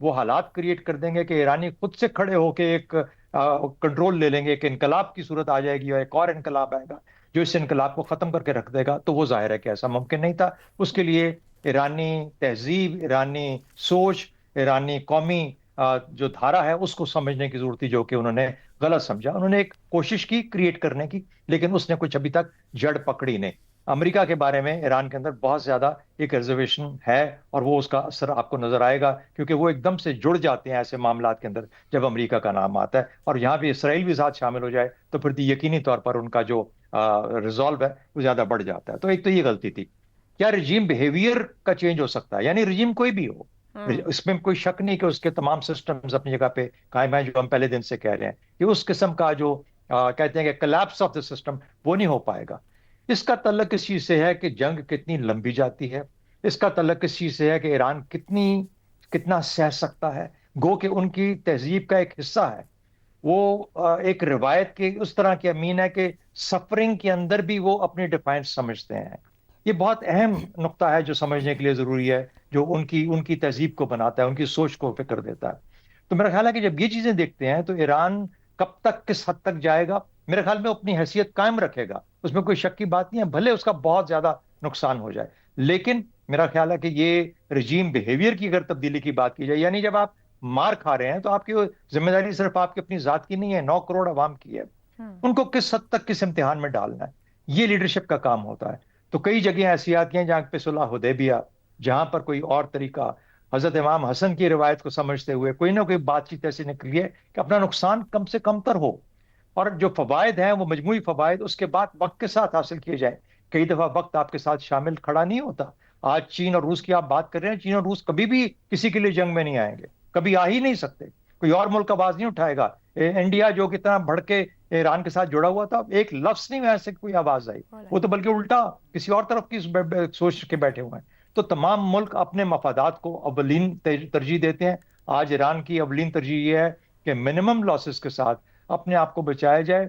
وہ حالات کریٹ کر دیں گے کہ ایرانی خود سے کھڑے ہو کے ایک کنٹرول لے لیں گے، ایک انقلاب کی صورت آ جائے گی اور ایک اور انقلاب آئے گا جو اس انقلاب کو ختم کر کے رکھ دے گا، تو وہ ظاہر ہے کہ ایسا ممکن نہیں تھا۔ اس کے لیے ایرانی تہذیب، ایرانی سوچ، ایرانی قومی جو دھارا ہے اس کو سمجھنے کی ضرورت تھی، جو کہ انہوں نے غلط سمجھا۔ انہوں نے ایک کوشش کی کریٹ کرنے کی، لیکن اس نے کچھ ابھی تک جڑ پکڑی نہیں۔ امریکہ کے بارے میں ایران کے اندر بہت زیادہ ایک ریزرویشن ہے، اور وہ اس کا اثر آپ کو نظر آئے گا، کیونکہ وہ ایک دم سے جڑ جاتے ہیں ایسے معاملات کے اندر جب امریکہ کا نام آتا ہے، اور یہاں بھی اسرائیل بھی ساتھ شامل ہو جائے تو پھر یقینی طور پر ان کا جو ریزالو ہے وہ زیادہ بڑھ جاتا ہے۔ تو ایک تو یہ غلطی تھی۔ کیا رجیم بیہیویئر کا چینج ہو سکتا ہے؟ یعنی رجیم کوئی بھی ہو، اس میں کوئی شک نہیں کہ اس کے تمام سسٹمز اپنی جگہ پہ قائم ہیں، جو ہم پہلے دن سے کہہ رہے ہیں کہ اس قسم کا جو کہتے ہیں کہ کلیپس آف دا سسٹم، وہ نہیں ہو پائے گا۔ اس کا تعلق اس چیز سے ہے کہ جنگ کتنی لمبی جاتی ہے، اس کا تعلق اس چیز سے ہے کہ ایران کتنا سہ سکتا ہے۔ گو کہ ان کی تہذیب کا ایک حصہ ہے، وہ ایک روایت کے اس طرح کی امین ہے کہ سفرنگ کے اندر بھی وہ اپنی ڈیفائنس سمجھتے ہیں۔ یہ بہت اہم نقطہ ہے جو سمجھنے کے لیے ضروری ہے، جو ان کی تہذیب کو بناتا ہے، ان کی سوچ کو فکر دیتا ہے۔ تو میرا خیال ہے کہ جب یہ چیزیں دیکھتے ہیں تو ایران کب تک کس حد تک جائے گا، میرے خیال میں اپنی حیثیت قائم رکھے گا، اس میں کوئی شک کی بات نہیں ہے، بھلے اس کا بہت زیادہ نقصان ہو جائے۔ لیکن میرا خیال ہے کہ یہ رجیم بیہیویئر کی اگر تبدیلی کی بات کی جائے، یعنی جب آپ مار کھا رہے ہیں تو آپ کی ذمہ داری صرف آپ کی اپنی ذات کی نہیں ہے، 9 کروڑ عوام کی ہے۔ ان کو کس حد تک کس امتحان میں ڈالنا ہے، یہ لیڈرشپ کا کام ہوتا ہے۔ تو کئی جگہیں ایسی آتی ہیں جہاں پہ صلح حدیبیہ، جہاں پر کوئی اور طریقہ، حضرت امام حسن کی روایت کو سمجھتے ہوئے کوئی نہ کوئی بات چیت ایسی نکلی ہے کہ اپنا نقصان کم سے کم تر ہو، اور جو فوائد ہیں وہ مجموعی فوائد اس کے بعد وقت کے ساتھ حاصل کیے جائیں۔ کئی دفعہ وقت آپ کے ساتھ شامل کھڑا نہیں ہوتا۔ آج چین اور روس کی آپ بات کر رہے ہیں، چین اور روس کبھی بھی کسی کے لیے جنگ میں نہیں آئیں گے، کبھی آ ہی نہیں سکتے، کوئی اور ملک آواز نہیں اٹھائے گا۔ انڈیا جو کتنا بڑھ کے ایران کے ساتھ جڑا ہوا تھا، ایک لفظ نہیں ایسے کوئی آواز آئی، وہ تو بلکہ الٹا کسی اور طرف کی سوچ کے بیٹھے ہوئے ہیں۔ تو تمام ملک اپنے مفادات کو اولین ترجیح دیتے ہیں۔ آج ایران کی اولین ترجیح یہ ہے کہ منیمم لاسز کے ساتھ اپنے آپ کو بچایا جائے،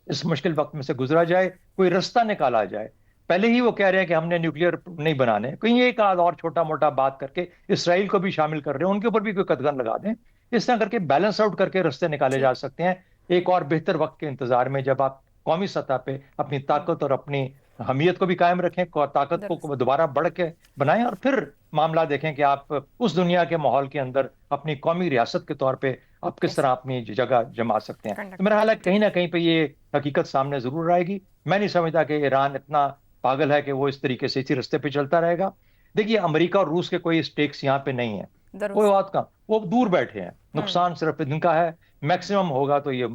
اس مشکل وقت میں سے گزرا جائے، کوئی رستہ نکالا جائے۔ پہلے ہی وہ کہہ رہے ہیں کہ ہم نے نیوکلیئر نہیں بنانے، کہیں ایک آدھ اور چھوٹا موٹا بات کر کے اسرائیل کو بھی شامل کر رہے ہیں، ان کے اوپر بھی کوئی قدغن لگا دیں۔ اس طرح کر کے بیلنس آؤٹ کر کے رستے نکالے جا سکتے ہیں، ایک اور بہتر وقت کے انتظار میں، جب آپ قومی سطح پہ اپنی طاقت اور اپنی حمیت کو بھی قائم رکھیں، طاقت کو دوبارہ بڑھ کے بنائیں، اور پھر معاملہ دیکھیں کہ آپ اس دنیا کے ماحول کے اندر اپنی قومی ریاست کے طور پہ آپ کس طرح اپنی جگہ جما سکتے ہیں۔ تو میرا خیال ہے کہیں نہ کہیں پہ یہ حقیقت سامنے ضرور آئے گی۔ میں نہیں سمجھتا کہ ایران اتنا پاگل ہے کہ وہ اس طریقے سے اسی رستے پہ چلتا رہے گا۔ دیکھیے امریکہ اور روس کے کوئی اسٹیکس یہاں پہ نہیں ہیں، کوئی بات کا، وہ دور بیٹھے ہیں، نقصان صرف ان کا ہے، میکسیمم ہوگا تو یہ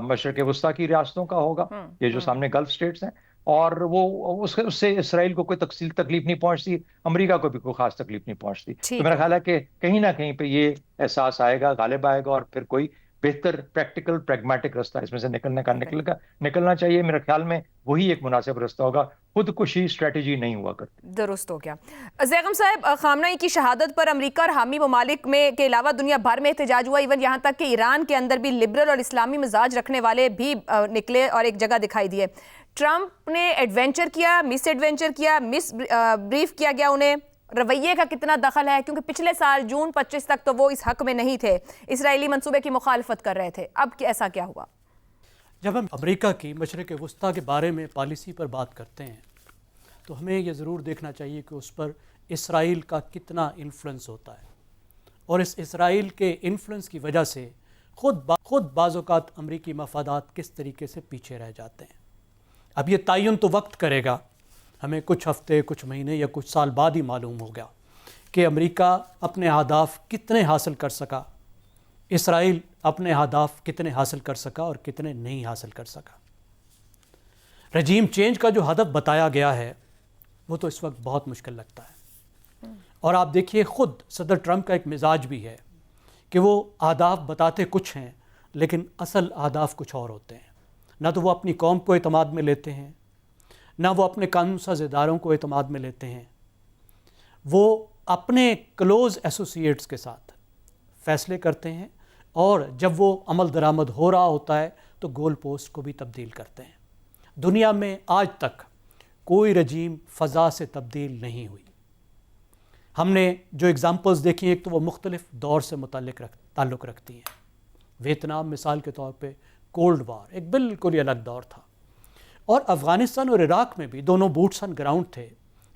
مشرق وسطیٰ کی ریاستوں کا ہوگا، یہ جو سامنے گلف اسٹیٹس ہیں، اور وہ اس سے اسرائیل کو کوئی تکلیف نہیں پہنچتی، امریکہ کو بھی کوئی خاص تکلیف نہیں پہنچتی۔ تو میرا خیال ہے کہ کہیں نہ کہیں پہ یہ احساس آئے گا، غالب آئے گا، اور پھر کوئی بہتر پریکٹیکل پریگمیٹک رستہ اس میں سے نکلنا چاہیے۔ میرے خیال میں وہی ایک مناسب رستہ ہوگا، خودکشی اسٹریٹجی نہیں ہوا کرتی۔ درست ہو گیا۔ زیغم صاحب، خامنہ ای کی شہادت پر امریکہ اور حامی ممالک میں کے علاوہ دنیا بھر میں احتجاج ہوا، ایون یہاں تک کہ ایران کے اندر بھی لبرل اور اسلامی مزاج رکھنے والے بھی نکلے اور ایک جگہ دکھائی دیے۔ ٹرمپ نے ایڈونچر کیا، مس ایڈونچر کیا، مس بریف کیا گیا انہیں، رویے کا کتنا دخل ہے؟ کیونکہ پچھلے سال جون 25 تک تو وہ اس حق میں نہیں تھے، اسرائیلی منصوبے کی مخالفت کر رہے تھے، اب ایسا کیا ہوا؟ جب ہم امریکہ کی مشرق وسطیٰ کے بارے میں پالیسی پر بات کرتے ہیں تو ہمیں یہ ضرور دیکھنا چاہیے کہ اس پر اسرائیل کا کتنا انفلوئنس ہوتا ہے، اور اس اسرائیل کے انفلوئنس کی وجہ سے خود بعض اوقات امریکی مفادات کس طریقے سے پیچھے رہ جاتے ہیں۔ اب یہ تعین تو وقت کرے گا، ہمیں کچھ ہفتے، کچھ مہینے یا کچھ سال بعد ہی معلوم ہوگا کہ امریکہ اپنے اہداف کتنے حاصل کر سکا، اسرائیل اپنے اہداف کتنے حاصل کر سکا اور کتنے نہیں حاصل کر سکا۔ رجیم چینج کا جو ہدف بتایا گیا ہے وہ تو اس وقت بہت مشکل لگتا ہے، اور آپ دیکھیے خود صدر ٹرمپ کا ایک مزاج بھی ہے کہ وہ اہداف بتاتے کچھ ہیں لیکن اصل اہداف کچھ اور ہوتے ہیں۔ نہ تو وہ اپنی قوم کو اعتماد میں لیتے ہیں، نہ وہ اپنے قانون ساز اداروں کو اعتماد میں لیتے ہیں، وہ اپنے کلوز ایسوسیٹس کے ساتھ فیصلے کرتے ہیں، اور جب وہ عمل درآمد ہو رہا ہوتا ہے تو گول پوسٹ کو بھی تبدیل کرتے ہیں۔ دنیا میں آج تک کوئی رجیم فضا سے تبدیل نہیں ہوئی۔ ہم نے جو اگزامپلز دیکھی ہیں ایک تو وہ مختلف دور سے تعلق رکھتی ہیں. ویتنام مثال کے طور پہ کولڈ وار ایک بالکل ہی الگ دور تھا, اور افغانستان اور عراق میں بھی دونوں بوٹس آن گراؤنڈ تھے.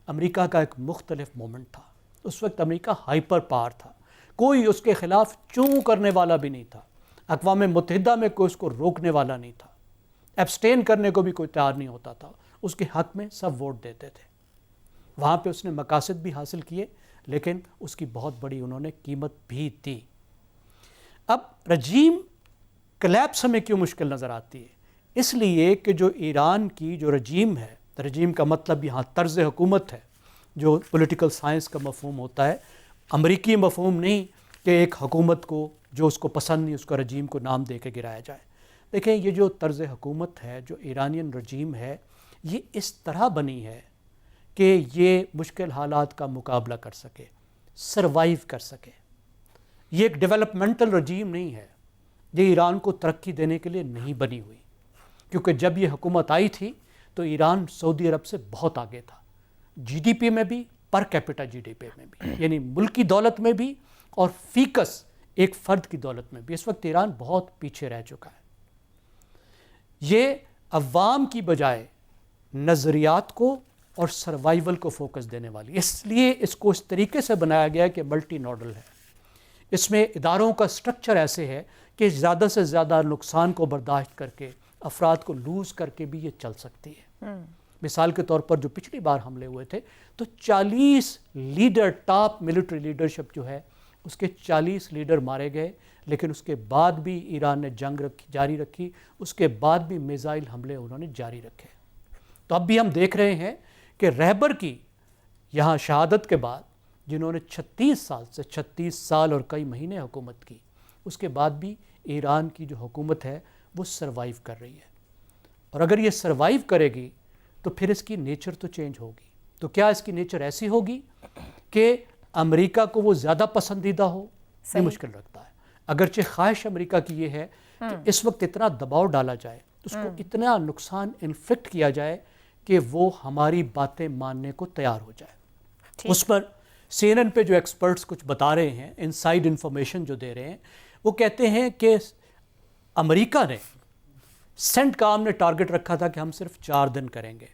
امریکہ کا ایک مختلف مومنٹ تھا. اس وقت امریکہ ہائپر پاور تھا, کوئی اس کے خلاف چوں کرنے والا بھی نہیں تھا. اقوام متحدہ میں کوئی اس کو روکنے والا نہیں تھا, ایبسٹین کرنے کو بھی کوئی تیار نہیں ہوتا تھا. اس کے حق میں سب ووٹ دیتے تھے. وہاں پہ اس نے مقاصد بھی حاصل کیے, لیکن اس کی بہت بڑی انہوں نے قیمت بھی دی. اب رجیم کلیپس ہمیں کیوں مشکل نظر آتی ہے؟ اس لیے کہ جو ایران کی جو رجیم ہے, رجیم کا مطلب یہاں طرز حکومت ہے, جو پولیٹیکل سائنس کا مفہوم ہوتا ہے, امریکی مفہوم نہیں کہ ایک حکومت کو جو اس کو پسند نہیں اس کو رجیم کو نام دے کے گرایا جائے. دیکھیں یہ جو طرز حکومت ہے, جو ایرانین رجیم ہے, یہ اس طرح بنی ہے کہ یہ مشکل حالات کا مقابلہ کر سکے, سروائیو کر سکے. یہ ایک ڈیولپمنٹل رجیم نہیں ہے, یہ ایران کو ترقی دینے کے لیے نہیں بنی ہوئی. کیونکہ جب یہ حکومت آئی تھی تو ایران سعودی عرب سے بہت آگے تھا, جی ڈی پی میں بھی, per capita G D P میں بھی, یعنی ملکی دولت میں بھی اور فیکس ایک فرد کی دولت میں بھی. اس وقت ایران بہت پیچھے رہ چکا ہے. یہ عوام کی بجائے نظریات کو اور سروائیول کو فوکس دینے والی, اس لیے اس کو اس طریقے سے بنایا گیا کہ ملٹی نوڈل ہے. اس میں اداروں کا سٹرکچر ایسے ہے کہ زیادہ سے زیادہ نقصان کو برداشت کر کے, افراد کو لوز کر کے بھی یہ چل سکتی ہے. مثال کے طور پر جو پچھلی بار حملے ہوئے تھے تو 40 لیڈر, ٹاپ ملٹری لیڈرشپ جو ہے اس کے 40 لیڈر مارے گئے, لیکن اس کے بعد بھی ایران نے جنگ جاری رکھی, اس کے بعد بھی میزائل حملے انہوں نے جاری رکھے. تو اب بھی ہم دیکھ رہے ہیں کہ رہبر کی یہاں شہادت کے بعد, جنہوں نے 36 سال اور کئی مہینے حکومت کی, اس کے بعد بھی ایران کی جو حکومت ہے وہ سروائیو کر رہی ہے. اور اگر یہ سروائیو کرے گی تو پھر اس کی نیچر تو چینج ہوگی. تو کیا اس کی نیچر ایسی ہوگی کہ امریکہ کو وہ زیادہ پسندیدہ ہو؟ یہ مشکل رکھتا ہے. اگرچہ خواہش امریکہ کی یہ ہے کہ اس وقت اتنا دباؤ ڈالا جائے, اس کو اتنا نقصان انفلکٹ کیا جائے کہ وہ ہماری باتیں ماننے کو تیار ہو جائے. اس پر سی این این پہ جو ایکسپرٹس کچھ بتا رہے ہیں, انسائیڈ انفارمیشن جو دے رہے ہیں, وہ کہتے ہیں کہ امریکہ نے سینٹ کام نے ٹارگٹ رکھا تھا کہ ہم صرف 4 دن کریں گے,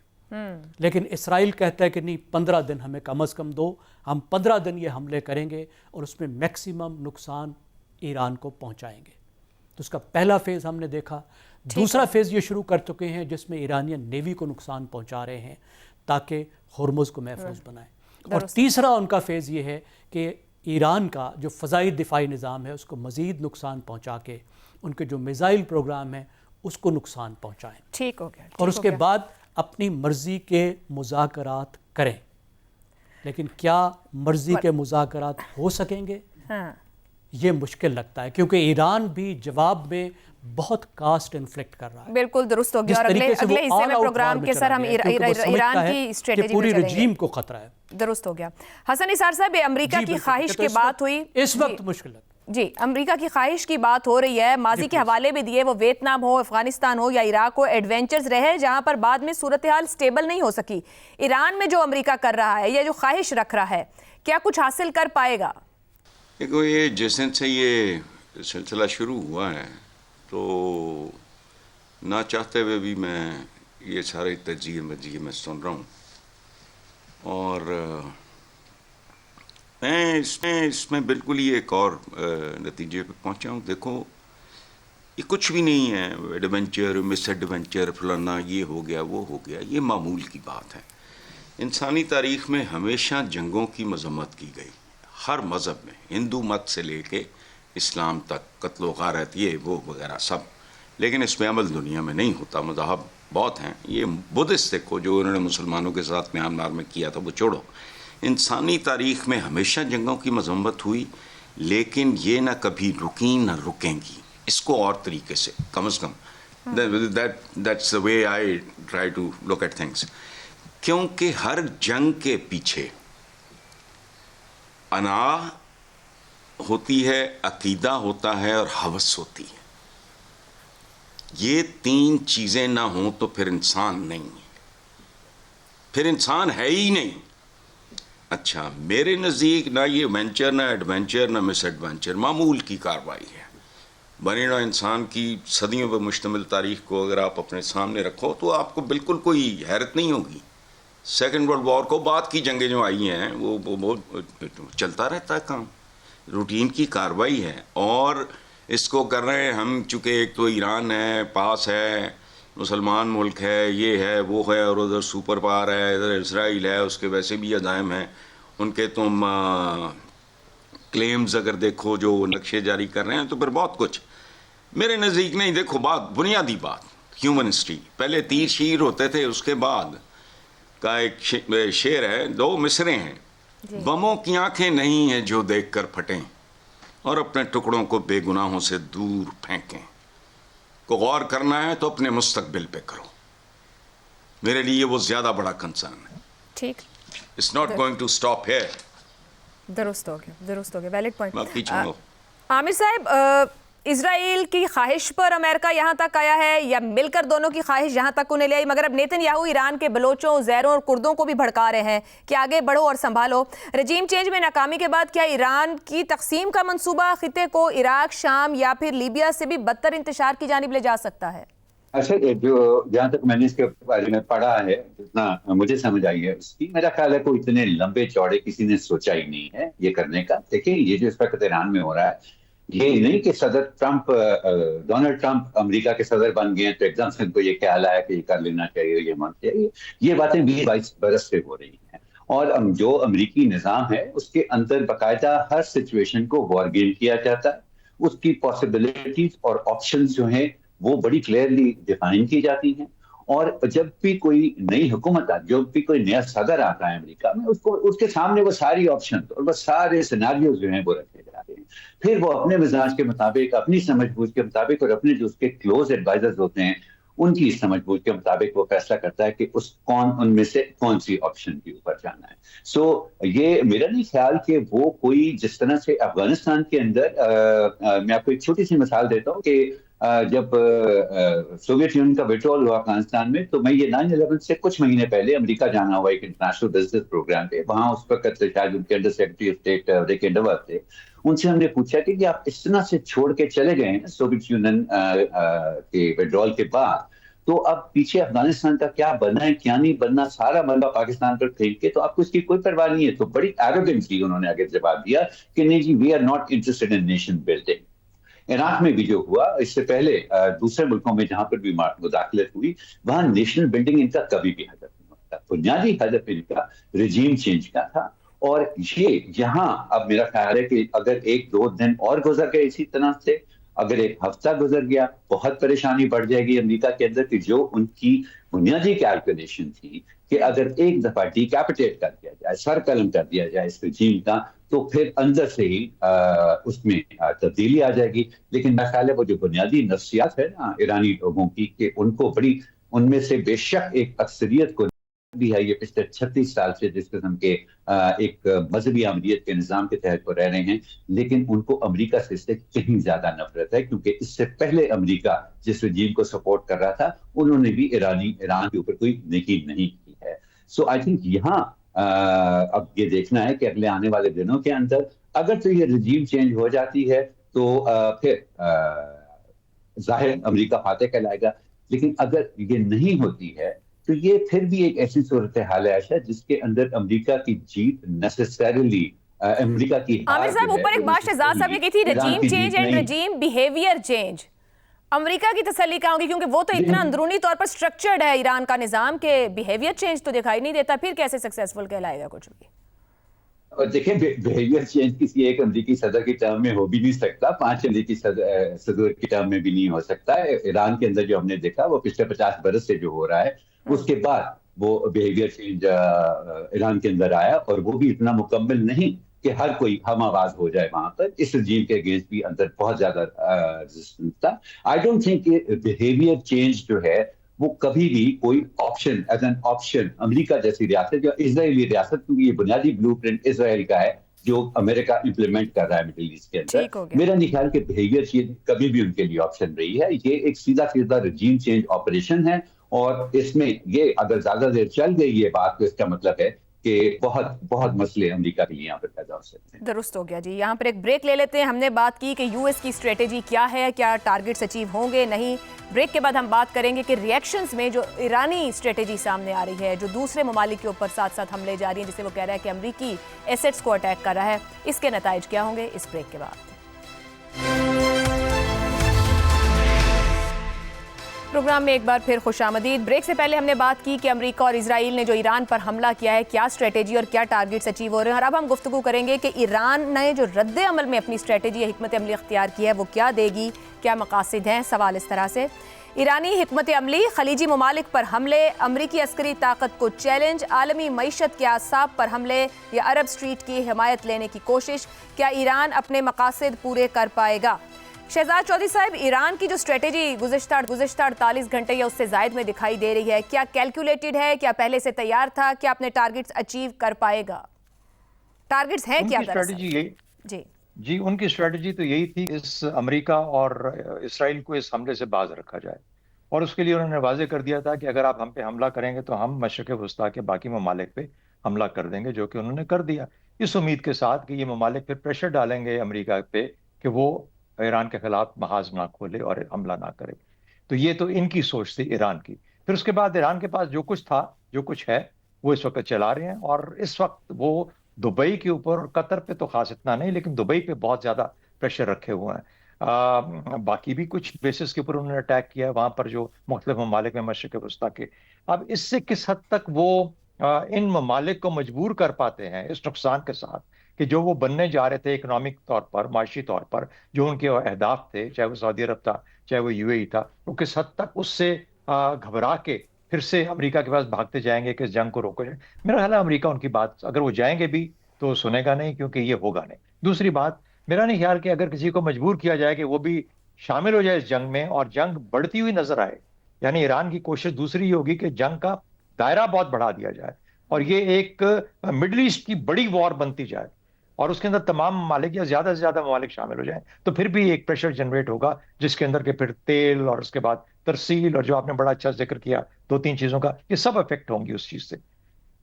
لیکن اسرائیل کہتا ہے کہ نہیں 15 دن ہمیں کم از کم دو, ہم 15 دن یہ حملے کریں گے اور اس میں میکسیمم نقصان ایران کو پہنچائیں گے. تو اس کا پہلا فیز ہم نے دیکھا. دوسرا فیز یہ شروع کر چکے ہیں جس میں ایرانین نیوی کو نقصان پہنچا رہے ہیں تاکہ ہرمز کو محفوظ بنائیں. اور تیسرا ان کا فیز یہ ہے کہ ایران کا جو فضائی دفاعی نظام ہے اس کو مزید نقصان پہنچا کے ان کے جو میزائل پروگرام ہیں اس کو نقصان پہنچائیں. ٹھیک ہو گیا. اور اس کے بعد اپنی مرضی کے مذاکرات کریں. لیکن کیا مرضی کے مذاکرات ہو سکیں گے؟ یہ مشکل لگتا ہے, کیونکہ ایران بھی جواب میں بہت کاسٹ انفلکٹ کر رہا ہے. بالکل درست ہو گیا. اور اگلے حصے میں پروگرام کے سر ہم ایران کی اسٹریٹجی پوری رجیم کو خطرہ ہے. درست ہو گیا. حسن نثار صاحب, امریکہ کی خواہش کی بات ہوئی, اس وقت مشکل ہے. جی, امریکہ کی خواہش کی بات ہو رہی ہے, ماضی کے حوالے بھی دیے, وہ ویتنام ہو, افغانستان ہو یا عراق ہو, ایڈونچرز رہے جہاں پر بعد میں صورتحال سٹیبل نہیں ہو سکی. ایران میں جو امریکہ کر رہا ہے یا جو خواہش رکھ رہا ہے, کیا کچھ حاصل کر پائے گا؟ دیکھو, یہ جس دن سے یہ سلسلہ شروع ہوا ہے تو نہ چاہتے ہوئے بھی میں یہ سارے تجزیے میں سن رہا ہوں, اور میں اس میں بالکل ہی ایک اور نتیجے پہ پہنچا ہوں. دیکھو, یہ کچھ بھی نہیں ہے ایڈونچر, مس ایڈونچر, فلانا یہ ہو گیا وہ ہو گیا, یہ معمول کی بات ہے. انسانی تاریخ میں ہمیشہ جنگوں کی مذمت کی گئی, ہر مذہب میں, ہندو مت سے لے کے اسلام تک, قتل و غارت یہ وہ وغیرہ سب. لیکن اس پہ عمل دنیا میں نہیں ہوتا. مذاہب بہت ہیں, یہ بدھسٹ دیکھو جو انہوں نے مسلمانوں کے ساتھ میانمار میں کیا تھا وہ چھوڑو. انسانی تاریخ میں ہمیشہ جنگوں کی مذمت ہوئی, لیکن یہ نہ کبھی رکی نہ رکیں گی. اس کو اور طریقے سے کم از کم that's the way I try to look at things. کیونکہ ہر جنگ کے پیچھے انا ہوتی ہے, عقیدہ ہوتا ہے اور ہوس ہوتی ہے. یہ 3 چیزیں نہ ہوں تو پھر انسان نہیں ہے, پھر انسان ہے ہی نہیں. اچھا، میرے نزدیک نہ یہ وینچر نہ ایڈونچر نہ مس ایڈونچر، معمول کی کارروائی ہے. بنے نوع انسان کی صدیوں پر مشتمل تاریخ کو اگر آپ اپنے سامنے رکھو تو آپ کو بالکل کوئی حیرت نہیں ہوگی. سیکنڈ ورلڈ وار کو بعد کی جنگیں جو آئی ہیں وہ چلتا رہتا ہے کام، روٹین کی کارروائی ہے. اور اس کو کر رہے ہیں ہم، چونکہ ایک تو ایران ہے پاس ہے، مسلمان ملک ہے، یہ ہے وہ ہے، اور ادھر سپر پاور ہے، ادھر اسرائیل ہے، اس کے ویسے بھی عزائم ہیں ان کے. تم کلیمز اگر دیکھو جو نقشے جاری کر رہے ہیں تو پھر بہت کچھ میرے نزدیک نہیں. دیکھو بات، بنیادی بات ہیومن ہسٹری، پہلے تیر شیر ہوتے تھے، اس کے بعد کا ایک شعر ہے، 2 مصرے ہیں. بموں کی آنکھیں نہیں ہیں جو دیکھ کر پھٹیں، اور اپنے ٹکڑوں کو بے گناہوں سے دور پھینکیں. کو غور کرنا ہے تو اپنے مستقبل پہ کرو. میرے لیے وہ زیادہ بڑا کنسرن ہے. ٹھیک، it's not going to stop here. درست ہو گیا، ویلڈ پوائنٹ. باقی چھوڑو. عامر صاحب، اسرائیل کی خواہش پر امریکہ یہاں تک آیا ہے یا مل کر دونوں کی خواہش یہاں تک انہیں لے آئی؟ مگر اب نیتن یاہو ایران کے بلوچوں، زیروں اور کردوں کو بھی بھڑکا رہے ہیں کہ آگے بڑھو اور سنبھالو. رجیم چینج میں ناکامی کے بعد کیا ایران کی تقسیم کا منصوبہ خطے کو عراق، شام یا پھر لیبیا سے بھی بدتر انتشار کی جانب لے جا سکتا ہے؟ اچھا، جو جہاں تک میں نے اس کے بارے میں پڑھا ہے، جتنا مجھے سمجھ آئی ہے اس کی، میرا خیال ہے کوئی اتنے لمبے چوڑے کسی نے سوچا ہی نہیں ہے یہ کرنے کا. دیکھیں، یہ جو اس وقت ایران میں ہو رہا ہے، یہ نہیں کہ صدر ٹرمپ، ڈونلڈ ٹرمپ امریکہ کے صدر بن گئے تو ایک دم سے ان کو یہ خیال آیا کہ یہ کر لینا چاہیے، یہ من چاہیے. یہ باتیں 20-22 برس سے ہو رہی ہیں. اور جو امریکی نظام ہے اس کے اندر باقاعدہ ہر سچویشن کو وار گیم کیا جاتا ہے. اس کی پاسبلٹیز اور آپشنز جو ہیں وہ بڑی کلیئرلی ڈیفائن کی جاتی ہیں. اور جب بھی کوئی نئی حکومت آتی، جب بھی کوئی نیا صدر آتا ہے امریکہ میں، اس کے سامنے وہ ساری آپشن اور وہ سارے سیناریوز جو ہیں وہ رکھے جاتے ہیں. پھر وہ اپنے مزاج کے مطابق، اپنی سمجھ بوجھ کے مطابق، اور اپنے جو اس کے کلوز ایڈوائزرز ہوتے ہیں ان کی سمجھ بوجھ کے مطابق وہ فیصلہ کرتا ہے کہ ان میں سے کون سی آپشن کے اوپر جانا ہے. سو یہ میرا نہیں خیال کہ وہ کوئی، جس طرح سے افغانستان کے اندر، میں آپ کو ایک چھوٹی سی مثال دیتا ہوں کہ جب سوویت یونین کا ویڈرول ہوا افغانستان میں، تو میں یہ 9/11 سے کچھ مہینے پہلے امریکہ جانا ہوا ایک انٹرنیشنل بزنس پروگرام پہ. وہاں اس وقت شاید ان کے under secretary of state Rick Inderfurth تھے. ان سے ہم نے پوچھا کہ آپ اس طرح سے چھوڑ کے چلے گئے ہیں سوویت یونین کے ویڈرول کے بعد، تو اب پیچھے افغانستان کا کیا بننا ہے، کیا نہیں بننا، سارا ملبہ پاکستان پر پھینک کے، تو آپ کو اس کی کوئی پرواہ نہیں ہے. تو بڑی ایروگنٹلی انہوں نے آگے جواب دیا کہ نہیں جی، we are not interested in nation building. Iraq میں بھی جو ہوا، اس سے پہلے دوسرے ملکوں میں جہاں پر بھی مداخلت ہوئی، وہاں نیشنل بلڈنگ ان کا کبھی بھی ہدف نہیں ہوتا. بنیادی ہدف ان کا رجیم چینج کا تھا. اور یہ یہاں اب میرا خیال ہے کہ اگر 1-2 دن اور گزر گئے اسی طرح سے، اگر 1 ہفتہ گزر گیا، بہت پریشانی بڑھ جائے گی امریکہ کے اندر. کہ جو ان کی بنیادی کیلکولیشن تھی کہ اگر ایک دفعہ ڈیکیپیٹیٹ کر دیا جائے، سر قلم کر دیا جائے اس رجیم کا، تو پھر اندر سے ہی اس میں تبدیلی آ جائے گی. لیکن میرا خیال ہے وہ جو بنیادی نفسیات ہے نا ایرانی لوگوں کی، کہ ان کو بڑی، ان میں سے بے شک ایک اکثریت کو بھی ہے، یہ پچھلے 36 سال سے جس قسم کے ایک مذہبی عملیت کے نظام کے تحت وہ رہ رہے ہیں، لیکن ان کو امریکہ سے اس سے کہیں زیادہ نفرت ہے. کیونکہ اس سے پہلے امریکہ جس رجیم کو سپورٹ کر رہا تھا، انہوں نے بھی ایران کے اوپر کوئی نیکی نہیں کی ہے. سو آئی تھنک یہاں اب یہ دیکھنا ہے کہ اگلے آنے والے دنوں کے اندر اگر تو یہ رجیم چینج ہو جاتی ہے تو پھر ظاہر امریکہ فاتح کہلائے گا. لیکن اگر یہ نہیں ہوتی ہے تو یہ پھر بھی ایک ایسی صورتحال ہے عائشہ جس کے اندر امریکہ کی جیت نیسیسریلی، امریکہ کی عامر صاحب، اوپر ایک بات شہزاد صاحب نے کی تھی، regime change and regime behaviour change. امریکہ کی تسلی کہاں ہوگی؟ کیونکہ وہ تو اتنا اندرونی طور پر سٹرکچرڈ ہے ایران کا نظام کہ بیہیویئر چینج تو دکھائی نہیں دیتا. پھر کیسے سکسیسفل کہلائے گا کچھ بھی؟ اور دیکھیں، بیہیویئر چینج کسی ایک امریکی صدر کی ٹرم میں ہو بھی نہیں سکتا، 5 امریکی صدر کی ٹرم میں بھی نہیں ہو سکتا. ایران کے اندر جو ہم نے دیکھا وہ پچھلے 50 برس سے جو ہو رہا ہے، اس کے بعد وہ بیہیویئر چینج ایران کے اندر آیا، اور وہ بھی اتنا مکمل نہیں کہ ہر کوئی ہم آواز ہو جائے وہاں پر. اس رجیم کے اگینسٹ بھی اندر بہت زیادہ ریزسٹنس تھا. آئی ڈونٹ تھنک کہ بیہیویئر چینج جو ہے وہ کبھی بھی کوئی آپشن ایز این آپشن امریکہ جیسی ریاست، جو اسرائیلی ریاست، کیونکہ یہ بنیادی بلو پرنٹ اسرائیل کا ہے جو امریکہ امپلیمنٹ کر رہا ہے مڈل ایسٹ کے اندر. میرا نہیں خیال کہ بیہیویئر چینج کبھی بھی ان کے لیے آپشن رہی ہے. یہ ایک سیدھا رجیم چینج آپریشن ہے، اور اس میں یہ اگر زیادہ دیر چل گئی یہ بات تو اس کا مطلب ہے کہ بہت بہت مسئلے امریکہ کے لیے یہاں پر پیدا ہو سکتے ہیں. درست ہو گیا جی. یہاں پر ایک بریک لے لیتے ہیں. ہم نے بات کی کہ یو ایس کی اسٹریٹجی کیا ہے, کیا ٹارگٹس اچیو ہوں گے نہیں. بریک کے بعد ہم بات کریں گے کہ ریئیکشنز میں جو ایرانی اسٹریٹجی سامنے آ رہی ہے, جو دوسرے ممالک کے اوپر ساتھ ساتھ حملے جاری ہیں, جسے وہ کہہ رہا ہے کہ امریکی ایسٹس کو اٹیک کر رہا ہے, اس کے نتائج کیا ہوں گے, اس بریک کے بعد. پروگرام میں ایک بار پھر خوش آمدید. بریک سے پہلے ہم نے بات کی کہ امریکہ اور اسرائیل نے جو ایران پر حملہ کیا ہے, کیا اسٹریٹجی اور کیا ٹارگٹس اچیو ہو رہے ہیں, اور اب ہم گفتگو کریں گے کہ ایران نے جو رد عمل میں اپنی اسٹریٹجی یا حکمت عملی اختیار کی ہے وہ کیا دے گی, کیا مقاصد ہیں. سوال اس طرح سے: ایرانی حکمت عملی, خلیجی ممالک پر حملے, امریکی عسکری طاقت کو چیلنج, عالمی معیشت کے اعصاب پر حملے یا عرب اسٹریٹ کی حمایت لینے کی کوشش, کیا ایران اپنے مقاصد پورے کر پائے گا؟ شہزاد چودھری صاحب, ایران کی جو اسٹریٹجی گزشتہ 48 گھنٹے یا اس سے زائد میں دکھائی دے رہی ہے, کیا کیلکولیٹڈ ہے, کیا پہلے سے تیار تھا, کیا اپنے ٹارگٹس اچیو کر پائے گا؟ ٹارگٹس ہیں کیا دراصل؟ جی ان کی اسٹریٹجی تو یہی تھی, اس امریکہ اور اسرائیل کو اس حملے سے باز رکھا جائے, اور اس کے لیے انہوں نے واضح کر دیا تھا کہ اگر آپ ہم پہ حملہ کریں گے تو ہم مشرق وسطیٰ کے باقی ممالک پہ حملہ کر دیں گے, جو کہ انہوں نے کر دیا, اس امید کے ساتھ کہ یہ ممالک پھر پریشر ڈالیں گے امریکہ پہ کہ وہ ایران کے خلاف محاذ نہ کھولے اور حملہ نہ کرے. تو یہ تو ان کی سوچ تھی ایران کی. پھر اس کے بعد ایران کے پاس جو کچھ تھا, جو کچھ ہے, وہ اس وقت چلا رہے ہیں, اور اس وقت وہ دبئی کے اوپر اور قطر پہ تو خاص اتنا نہیں, لیکن دبئی پہ بہت زیادہ پریشر رکھے ہوئے ہیں. باقی بھی کچھ بیسز کے اوپر انہوں نے اٹیک کیا ہے وہاں پر جو مختلف ممالک میں مشرق وسطیٰ کے. اب اس سے کس حد تک وہ ان ممالک کو مجبور کر پاتے ہیں اس نقصان کے ساتھ کہ جو وہ بننے جا رہے تھے اکنامک طور پر, معاشی طور پر, جو ان کے اہداف تھے, چاہے وہ سعودی عرب تھا, چاہے وہ یو اے ای تھا, وہ کس حد تک اس سے گھبرا کے پھر سے امریکہ کے پاس بھاگتے جائیں گے کہ اس جنگ کو روکا جائے. میرا خیال ہے امریکہ ان کی بات اگر وہ جائیں گے بھی تو سنے گا نہیں, کیونکہ یہ ہوگا نہیں. دوسری بات, میرا نہیں خیال کہ اگر کسی کو مجبور کیا جائے کہ وہ بھی شامل ہو جائے اس جنگ میں اور جنگ بڑھتی ہوئی نظر آئے, یعنی ایران کی کوشش دوسری ہوگی کہ جنگ کا دائرہ بہت بڑھا دیا جائے اور یہ ایک مڈل ایسٹ کی بڑی وار بنتی جائے اور اس کے اندر تمام ممالک یا زیادہ سے زیادہ ممالک شامل ہو جائیں, تو پھر بھی ایک پریشر جنریٹ ہوگا جس کے اندر کہ پھر تیل اور اس کے بعد ترسیل اور جو آپ نے بڑا اچھا ذکر کیا 2-3 چیزوں کا, یہ سب افیکٹ ہوں گی اس چیز سے.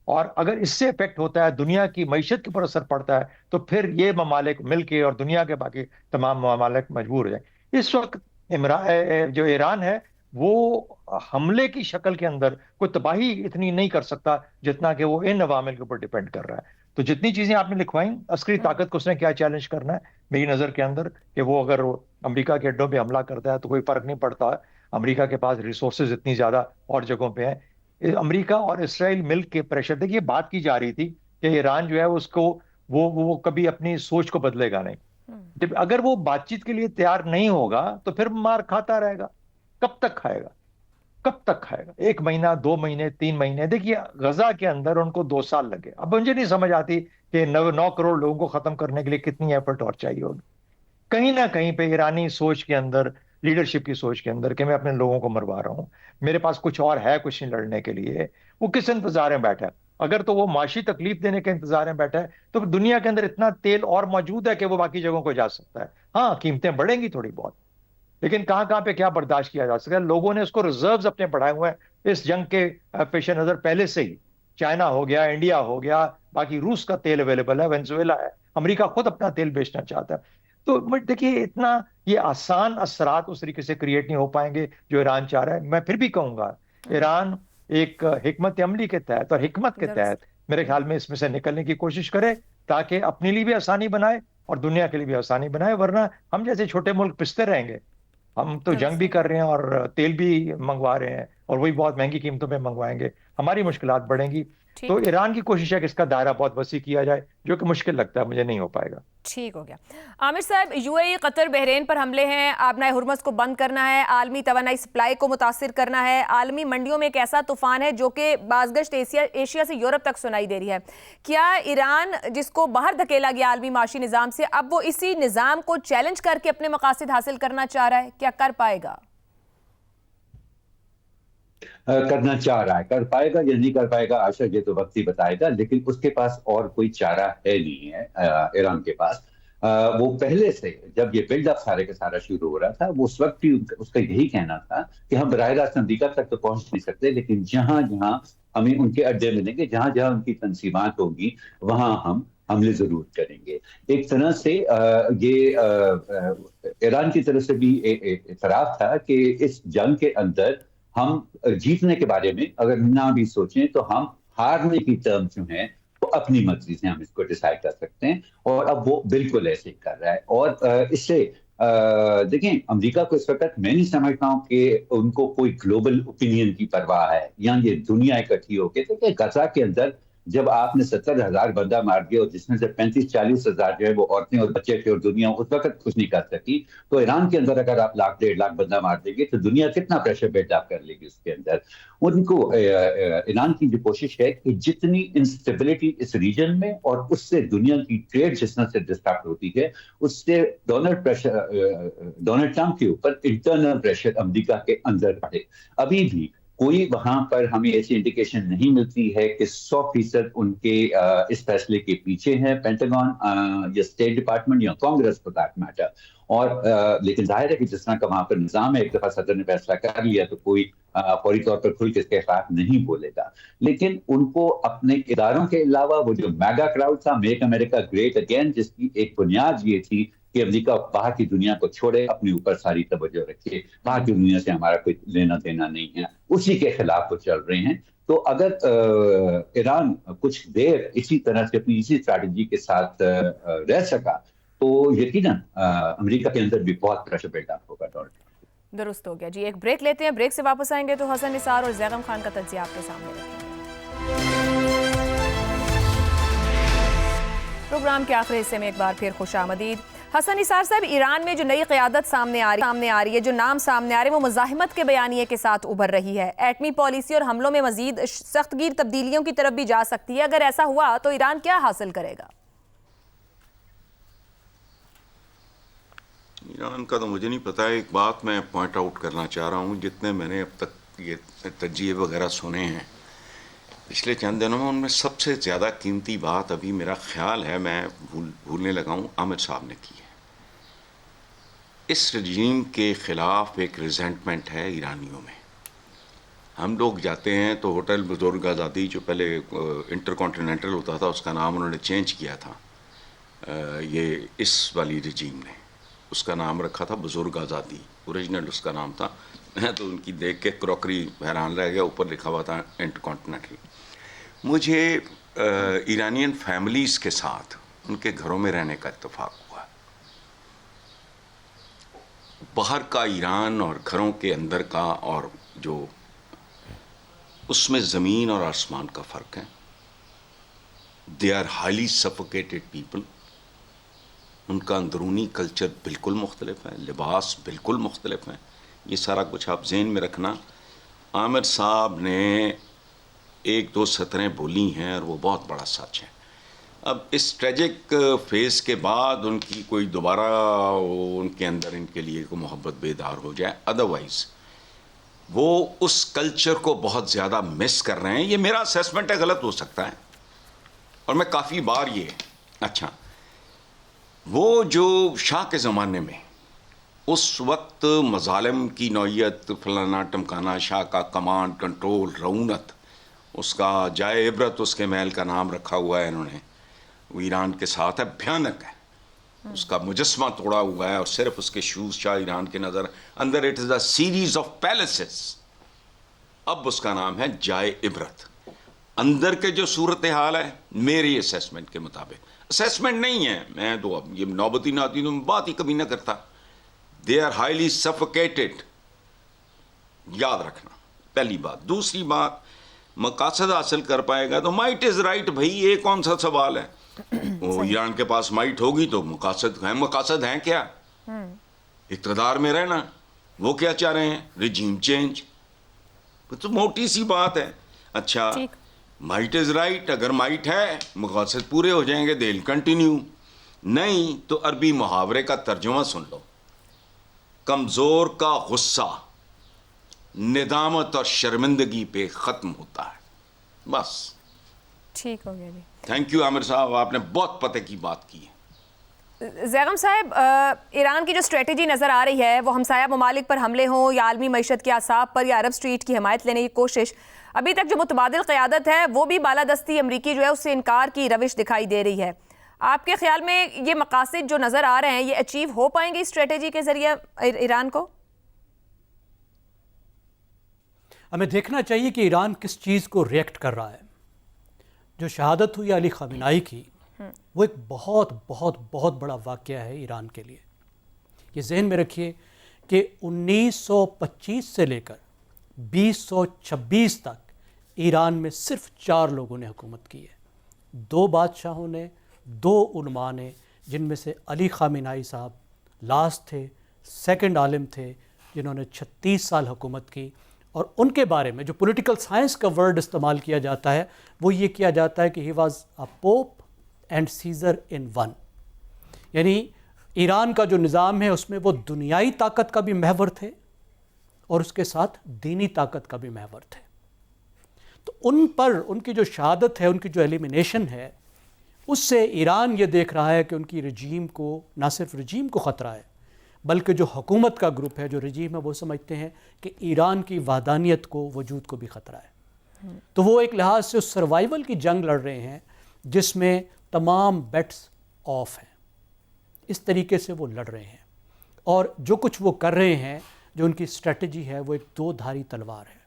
اور اگر اس سے افیکٹ ہوتا ہے, دنیا کی معیشت کے اوپر اثر پڑتا ہے, تو پھر یہ ممالک مل کے اور دنیا کے باقی تمام ممالک مجبور ہو جائیں. اس وقت جو ایران ہے وہ حملے کی شکل کے اندر کوئی تباہی اتنی نہیں کر سکتا جتنا کہ وہ ان عوامل کے اوپر ڈیپینڈ کر رہا ہے. تو جتنی چیزیں آپ نے لکھوائیں, عسکری طاقت کو اس نے کیا چیلنج کرنا ہے میری نظر کے اندر, کہ وہ اگر امریکہ کے اڈوں پہ حملہ کرتا ہے تو کوئی فرق نہیں پڑتا, امریکہ کے پاس ریسورسز اتنی زیادہ اور جگہوں پہ ہیں. امریکہ اور اسرائیل مل کے پریشر, دیکھیے بات کی جا رہی تھی کہ ایران جو ہے اس کو وہ کبھی اپنی سوچ کو بدلے گا نہیں. اگر وہ بات چیت کے لیے تیار نہیں ہوگا تو پھر مار کھاتا رہے گا. کب تک کھائے گا, کب تک کھائے گا؟ 1 مہینہ, 2 مہینے, 3 مہینے. دیکھیے غزہ کے اندر ان کو 2 سال لگے. اب مجھے نہیں سمجھ آتی کہ 9 کروڑ لوگوں کو ختم کرنے کے لیے کتنی ایفرٹ اور چاہیے ہوگی. کہیں نہ کہیں پہ ایرانی سوچ کے اندر, لیڈرشپ کی سوچ کے اندر کہ میں اپنے لوگوں کو مروا رہا ہوں, میرے پاس کچھ اور ہے, کچھ نہیں لڑنے کے لیے, وہ کس انتظار میں بیٹھا ہے؟ اگر تو وہ معاشی تکلیف دینے کے انتظار میں بیٹھا ہے تو دنیا کے اندر اتنا تیل اور موجود ہے کہ وہ باقی جگہوں کو جا سکتا ہے. ہاں قیمتیں بڑھیں گی تھوڑی بہت, لیکن کہاں پہ کیا برداشت کیا جا سکتا ہے؟ لوگوں نے اس کو ریزروز اپنے بڑھائے ہوئے ہیں اس جنگ کے پیش نظر پہلے سے ہی. چائنا ہو گیا, انڈیا ہو گیا, باقی روس کا تیل اویلیبل ہے, وینزویلا ہے, امریکہ خود اپنا تیل بیچنا چاہتا ہے. تو دیکھیے اتنا یہ آسان اثرات اس طریقے سے کریٹ نہیں ہو پائیں گے جو ایران چاہ رہا ہے. میں پھر بھی کہوں گا ایران ایک حکمت عملی کے تحت اور حکمت کے تحت میرے خیال میں اس میں سے نکلنے کی کوشش کرے تاکہ اپنے لیے بھی آسانی بنائے اور دنیا کے لیے بھی آسانی بنائے. ورنہ ہم جیسے چھوٹے ملک پستے رہیں گے. ہم تو جنگ بھی کر رہے ہیں اور تیل بھی منگوا رہے ہیں اور وہی بہت مہنگی قیمتوں پہ منگوائیں گے, ہماری مشکلات بڑھیں گی. تو ایران کی کوشش ہے کہ اس کا دائرہ بہت وسیع کیا جائے, جو کہ مشکل لگتا ہے, مجھے نہیں ہو پائے گا. ٹھیک ہو گیا. عامر صاحب, یو اے ای, قطر, بحرین پر حملے ہیں, آبنائے ہرمز کو بند کرنا ہے, عالمی توانائی سپلائی کو متاثر کرنا ہے, عالمی منڈیوں میں ایک ایسا طوفان ہے جو کہ بازگشت ایشیا سے یورپ تک سنائی دے رہی ہے. کیا ایران جس کو باہر دھکیلا گیا عالمی معاشی نظام سے, اب وہ اسی نظام کو چیلنج کر کے اپنے مقاصد حاصل کرنا چاہ رہا ہے؟ کیا کر پائے گا؟ کرنا چاہ رہا ہے. کر پائے گا یا نہیں کر پائے گا عائشہ, یہ تو وقت ہی بتائے گا. لیکن اس کے پاس اور کوئی چارہ ہے نہیں ہے ایران کے پاس. وہ پہلے سے جب یہ بلڈ اپ سارے کا سارا شروع ہو رہا تھا, وہ اس وقت بھی اس کا یہی کہنا تھا کہ ہم براہ راست امریکہ تک تو پہنچ نہیں سکتے, لیکن جہاں جہاں ہمیں ان کے اڈے ملیں گے, جہاں جہاں ان کی تنظیمات ہوگی وہاں ہم حملے ضرور کریں گے. ایک طرح سے یہ ایران کی طرف سے بھی اعتراف تھا کہ اس جنگ کے اندر ہم جیتنے کے بارے میں اگر نہ بھی سوچیں تو ہم ہارنے کی ٹرم جو ہیں وہ اپنی مرضی سے ہم اس کو ڈیسائیڈ کر سکتے ہیں, اور اب وہ بالکل ایسے کر رہا ہے. اور اس سے دیکھیں امریکہ کو اس وقت میں نہیں سمجھتا ہوں کہ ان کو کوئی گلوبل اوپینین کی پرواہ ہے یا یہ دنیا اکٹھی ہو کے. دیکھیں غزہ کے اندر جب آپ نے 70,000 بندہ مار دیا اور جس میں سے 35-40 ہزار جو ہے وہ عورتیں اور بچے تھے اور دنیا اس وقت کچھ نہیں کر سکی, تو ایران کے اندر اگر آپ 1,00,000-1.5 بندہ مار دیں گے تو دنیا کتنا پریشر بلڈ اپ کر لے گی اس کے اندر. ان کو ایران کی جو کوشش ہے کہ جتنی انسٹیبلٹی اس ریجن میں اور اس سے دنیا کی ٹریڈ جس طرح سے ڈسٹربٹ ہوتی ہے, اس سے ڈونلڈ ٹرمپ کے اوپر انٹرنل پریشر امریکہ کے اندر پڑے. ابھی بھی کوئی وہاں پر ہمیں ایسی انڈیکیشن نہیں ملتی ہے کہ 100% ان کے اس فیصلے کے پیچھے ہیں پینٹاگون یا اسٹیٹ ڈپارٹمنٹ یا کانگریس فار دیٹ میٹر. اور لیکن ظاہر ہے کہ جس طرح کا وہاں پر نظام ہے, ایک دفعہ صدر نے فیصلہ کر لیا تو کوئی فوری طور پر کھل کے اس کے خلاف نہیں بولے گا. لیکن ان کو اپنے اداروں کے علاوہ وہ جو میگا کراؤڈ تھا میک امریکہ گریٹ اگین, جس کی ایک بنیاد یہ تھی کہ امریکہ باہر کی دنیا کو چھوڑے, اپنے اوپر ساری توجہ رکھے, باہر کی دنیا سے ہمارا کوئی لینا دینا نہیں ہے, اسی کے خلاف وہ چل رہے ہیں. تو اگر ایران کچھ دیر اسی طرح سے اپنی اسی اسٹریٹجی کے ساتھ رہ سکا تو یقیناً امریکہ کے اندر بھی بہت پریشر بلڈ اپ ہوگا. درست ہو گیا جی. ایک بریک لیتے ہیں, بریک سے واپس آئیں گے تو حسن نثار اور زیغم خان کا تجزیہ آپ کے سامنے رکھیں گے. پروگرام کے آخری حصے میں ایک بار پھر خوش آمدید. حسن نثار صاحب, ایران میں جو نئی قیادت سامنے آ رہی ہے, جو نام سامنے آ رہے ہیں وہ مزاحمت کے بیانیے کے ساتھ ابھر رہی ہے. ایٹمی پالیسی اور حملوں میں مزید سخت گیر تبدیلیوں کی طرف بھی جا سکتی ہے. اگر ایسا ہوا تو ایران کیا حاصل کرے گا؟ ایران کا تو مجھے نہیں پتا. ایک بات میں پوائنٹ آؤٹ کرنا چاہ رہا ہوں, جتنے میں نے اب تک یہ تجزیے وغیرہ سنے ہیں پچھلے چند دنوں میں, ان میں سب سے زیادہ قیمتی بات ابھی میرا خیال ہے میں بھولنے لگا ہوں, عامر صاحب نے کی ہے. اس رجیم کے خلاف ایک ریزنٹمنٹ ہے ایرانیوں میں. ہم لوگ جاتے ہیں تو ہوٹل بزرگ آزادی جو پہلے انٹر کانٹیننٹل ہوتا تھا اس کا نام انہوں نے چینج کیا تھا, یہ اس والی رجیم نے اس کا نام رکھا تھا بزرگ آزادی, اوریجنل اس کا نام تھا. میں تو ان کی دیکھ کے کراکری حیران رہ گیا, اوپر لکھا ہوا تھا انٹر کانٹیننٹل. مجھے ایرانین فیملیز کے ساتھ ان کے گھروں میں رہنے کا اتفاق ہوا. باہر کا ایران اور گھروں کے اندر کا, اور جو اس میں زمین اور آسمان کا فرق ہے. They are highly suffocated people. ان کا اندرونی کلچر بالکل مختلف ہے, لباس بالکل مختلف ہیں. یہ سارا کچھ آپ ذہن میں رکھنا. عامر صاحب نے 1-2 سطریں بولی ہیں اور وہ بہت بڑا سچ ہے. اب اس ٹریجک فیز کے بعد ان کی کوئی دوبارہ ان کے اندر ان کے لیے کوئی محبت بیدار ہو جائے, ادروائز وہ اس کلچر کو بہت زیادہ مس کر رہے ہیں. یہ میرا اسیسمنٹ ہے, غلط ہو سکتا ہے, اور میں کافی بار یہ اچھا وہ جو شاہ کے زمانے میں اس وقت مظالم کی نوعیت, فلانا ٹمکانا, شاہ کا کمانڈ کنٹرول, رعونت, اس کا جائے عبرت اس کے محل کا نام رکھا ہوا ہے انہوں نے, وہ ایران کے ساتھ ہے, بھیانک ہے. اس کا مجسمہ توڑا ہوا ہے اور صرف اس کے شوز شاہ ایران کے نظر اندر. It is a series of palaces. اب اس کا نام ہے جائے عبرت. اندر کے جو صورتحال ہے میری اسیسمنٹ کے مطابق, اسیسمنٹ نہیں ہے, میں تو اب یہ نوبتی ناتی تو بات ہی کبھی نہ کرتا. دے آر ہائیلی سفوکیٹڈ, یاد رکھنا پہلی بات. دوسری بات, مقاصد حاصل کر پائے گا تو مائٹ از رائٹ. بھائی یہ کون سا سوال ہے, وہ ایران کے پاس مائٹ ہوگی تو مقاصد ہیں. مقاصد ہیں کیا؟ اقتدار میں رہنا. وہ کیا چاہ رہے ہیں؟ Regime change. تو موٹی سی بات ہے. اچھا مائٹ از رائٹ, اگر مائٹ ہے مقاصد پورے ہو جائیں گے, دے ول کنٹینیو. نہیں تو عربی محاورے کا ترجمہ سن لو, کمزور کا غصہ ندامت اور شرمندگی پہ ختم ہوتا ہے. بس ٹھیک ہو گیا جی. تھینک یو عامر صاحب, آپ نے بہت پتے کی بات کی ہے. زیغم صاحب، ایران کی جو اسٹریٹجی نظر آ رہی ہے وہ ہمسایہ ممالک پر حملے ہوں یا عالمی معیشت کے اعصاب پر یا عرب اسٹریٹ کی حمایت لینے کی کوشش، ابھی تک جو متبادل قیادت ہے وہ بھی بالادستی امریکی جو ہے اس سے انکار کی روش دکھائی دے رہی ہے. آپ کے خیال میں یہ مقاصد جو نظر آ رہے ہیں یہ اچیو ہو پائیں گے اسٹریٹجی کے ذریعے ایران کو؟ ہمیں دیکھنا چاہیے کہ ایران کس چیز کو ریئیکٹ کر رہا ہے. جو شہادت ہوئی علی خامنہئی کی وہ ایک بہت بہت بہت بڑا واقعہ ہے ایران کے لیے. یہ ذہن میں رکھیے کہ 1925 سے لے کر 2026 تک ایران میں صرف 4 لوگوں نے حکومت کی ہے. 2 بادشاہوں نے، 2 علماء نے، جن میں سے علی خامنہئی صاحب لاسٹ تھے، سیکنڈ عالم تھے جنہوں نے 36 سال حکومت کی. اور ان کے بارے میں جو پولیٹیکل سائنس کا ورڈ استعمال کیا جاتا ہے وہ یہ کیا جاتا ہے کہ he was a pope and Caesar in one. یعنی ایران کا جو نظام ہے اس میں وہ دنیائی طاقت کا بھی محور تھے اور اس کے ساتھ دینی طاقت کا بھی محور تھے. تو ان پر ان کی جو شہادت ہے، ان کی جو ایلیمینیشن ہے، اس سے ایران یہ دیکھ رہا ہے کہ ان کی رجیم کو، نہ صرف رجیم کو خطرہ ہے بلکہ جو حکومت کا گروپ ہے، جو رجیم ہے، وہ سمجھتے ہیں کہ ایران کی وحدانیت کو، وجود کو بھی خطرہ ہے. تو وہ ایک لحاظ سے سروائیول کی جنگ لڑ رہے ہیں جس میں تمام بیٹس آف ہیں. اس طریقے سے وہ لڑ رہے ہیں اور جو کچھ وہ کر رہے ہیں، جو ان کی اسٹریٹجی ہے، وہ ایک 2 دھاری تلوار ہے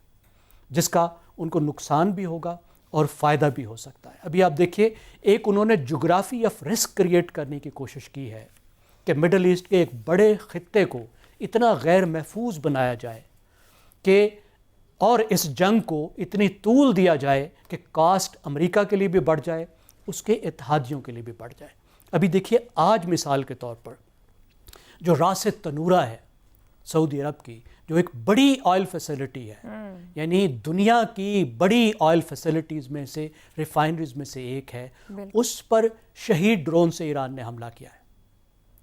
جس کا ان کو نقصان بھی ہوگا اور فائدہ بھی ہو سکتا ہے. ابھی آپ دیکھیے، ایک انہوں نے جغرافی آف رسک کریٹ کرنے کی کوشش کی ہے کہ مڈل ایسٹ کے ایک بڑے خطے کو اتنا غیر محفوظ بنایا جائے کہ اور اس جنگ کو اتنی طول دیا جائے کہ کاسٹ امریکہ کے لیے بھی بڑھ جائے، اس کے اتحادیوں کے لیے بھی بڑھ جائے. ابھی دیکھیے، آج مثال کے طور پر جو راس تنورہ ہے سعودی عرب کی، جو ایک بڑی آئل فیسلٹی ہے، یعنی دنیا کی بڑی آئل فیسلٹیز میں سے، ریفائنریز میں سے ایک ہے، اس پر شہید ڈرون سے ایران نے حملہ کیا ہے.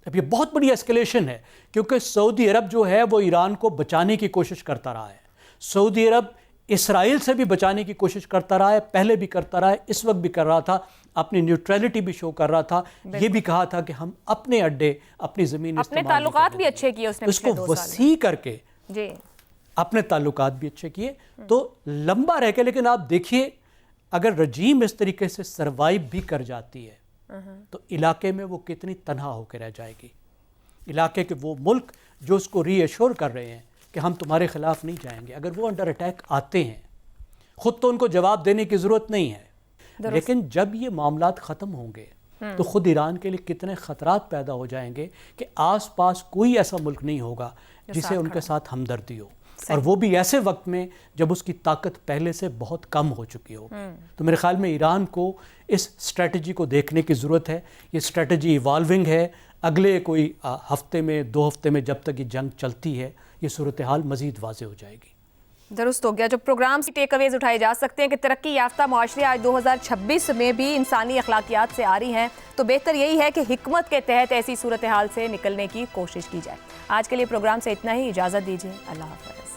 اب یہ بہت بڑی ایسکیلیشن ہے کیونکہ سعودی عرب جو ہے وہ ایران کو بچانے کی کوشش کرتا رہا ہے. سعودی عرب اسرائیل سے بھی بچانے کی کوشش کرتا رہا ہے، پہلے بھی کرتا رہا ہے، اس وقت بھی کر رہا تھا، اپنی نیوٹرلٹی بھی شو کر رہا تھا. یہ بھی کہا تھا کہ ہم اپنے اڈے، اپنی زمین، اپنے تعلقات بھی اچھے کیے اس کو وسیع کر کے اپنے تعلقات بھی اچھے کیے. تو لمبا رہ کے، لیکن آپ دیکھیے اگر رجیم اس طریقے سے سروائیو بھی کر جاتی ہے تو علاقے میں وہ کتنی تنہا ہو کے رہ جائے گی. علاقے کے وہ ملک جو اس کو ری ایشور کر رہے ہیں کہ ہم تمہارے خلاف نہیں جائیں گے، اگر وہ انڈر اٹیک آتے ہیں، خود تو ان کو جواب دینے کی ضرورت نہیں ہے، لیکن جب یہ معاملات ختم ہوں گے تو خود ایران کے لیے کتنے خطرات پیدا ہو جائیں گے کہ آس پاس کوئی ایسا ملک نہیں ہوگا جسے ان کے ساتھ ہمدردی ہو، اور وہ بھی ایسے وقت میں جب اس کی طاقت پہلے سے بہت کم ہو چکی ہوگی. تو میرے خیال میں ایران کو اس اسٹریٹجی کو دیکھنے کی ضرورت ہے. یہ اسٹریٹجی ایوالونگ ہے. اگلے کوئی ہفتے میں، 2 ہفتے میں جب تک یہ جنگ چلتی ہے، یہ صورتحال مزید واضح ہو جائے گی. درست ہو گیا. جو پروگرام سے ٹیک اویز اٹھائے جا سکتے ہیں کہ ترقی یافتہ معاشرے آج 2026 میں بھی انسانی اخلاقیات سے آ رہی ہیں، تو بہتر یہی ہے کہ حکمت کے تحت ایسی صورتحال سے نکلنے کی کوشش کی جائے. آج کے لیے پروگرام سے اتنا ہی. اجازت دیجیے. اللہ حافظ.